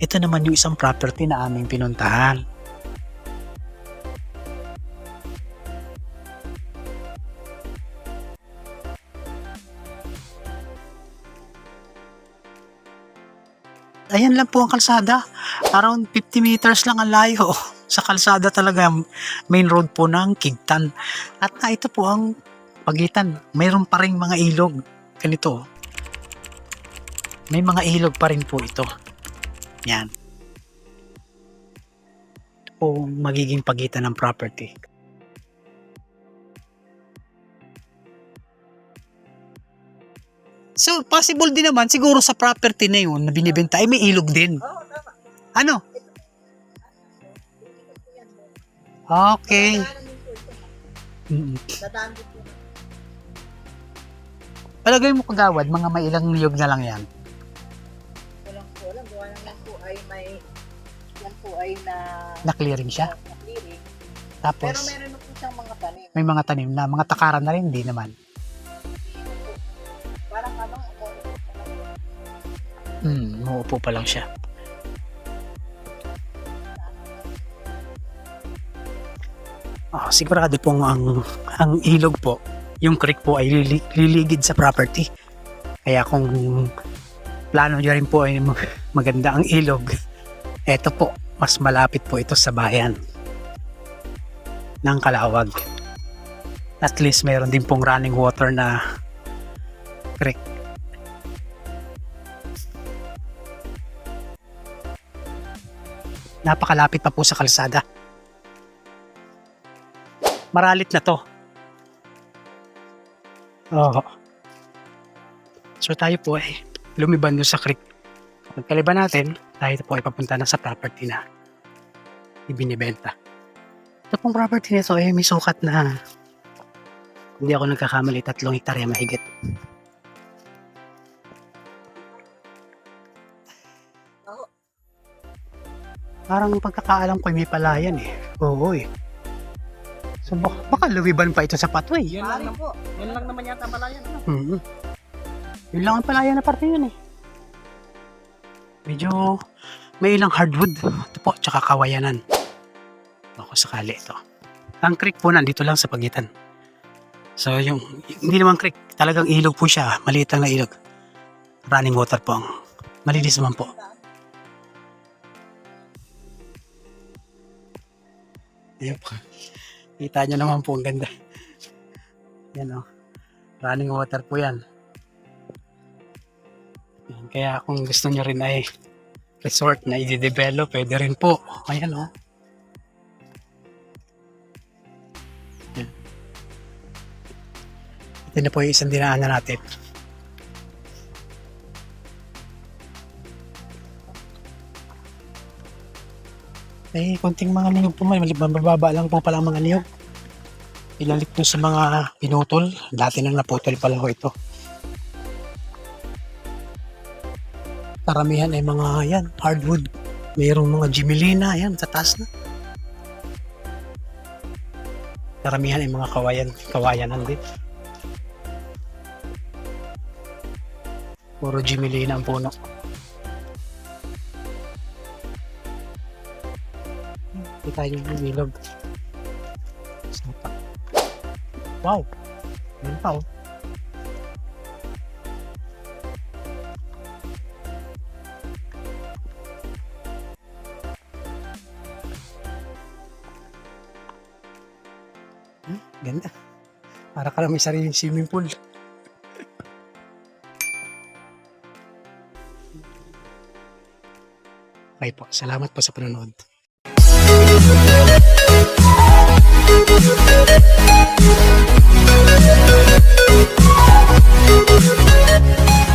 Ito naman yung isang property na aming pinuntahan. Ayan lang po ang kalsada. Around 50 meters lang ang layo. Sa kalsada talaga, main road po ng Kigtan. At ito po ang pagitan. Mayroon pa rin mga ilog. Ganito. May mga ilog pa rin po ito. Yan. Ito po magiging pagitan ng property. So, possible din naman, siguro sa property na yun na binibenta, ay may ilog din. Ano? Okay. Palagay mo kagawad, mga may ilang niyog na lang yan. Walang po alam. Gawa naman po ay may yan po ay Na-clearing siya. na-clearing. Pero Tapos, meron na po siyang mga tanim. may mga tanim na, mga takaran na rin, hindi naman. Parang ano, Muupo pa lang siya. Sigurado pong ang ilog po, yung creek po ay liligid sa property. Kaya kung plano nyo rin po ay maganda ang ilog, eto po, mas malapit po ito sa bayan ng Calawag. At least mayroon din pong running water na creek. Napakalapit pa po sa kalsada. Maralit na to. So tayo po ay lumiban doon sa creek. Pagkaliban natin, tayo po ay papunta na sa property na ibinibenta. Ito pong property nito ay may sukat na, hindi ako nagkakamali, 3 hektarya mahigit. Parang pagkakaalam ko may palayan eh. Oo eh. So baka luwiban pa ito sa Patway. Yun lang po. Yun lang naman yata pala yan. Mm-hmm. Yun lang ang palayan na parte yun eh. Medyo may ilang hardwood. Ito po, tsaka kawayanan. Ako sakali ito. Ang creek po nandito lang sa pagitan. So yung, hindi naman creek, talagang ilog po siya. Maliit lang na ilog. Running water po ang malinis naman po. Ayan po. Kita nyo naman po ang ganda. Yan o. Running water po yan. Yan. Kaya kung gusto nyo rin ay resort na i-develop, pwede rin po. Ayan o. Yan. Ito na po yung isang dinaanan natin. Eh, konting mga niyog po man. Mababa lang po pala ang mga niyog. Ilalit nyo sa mga pinutol. Dati nang naputol pala ko ito. Karamihan ay mga yan, hardwood. Mayroong mga Jimelina, yan, sa taas na. Karamihan ay mga kawayanan din. Puro Jimelina ang puno. Kita yung ilog. Wow! Yan pa oh. Ganda. Para ka lang may sariling swimming pool. Okay po. Salamat po sa panonood. Thank you.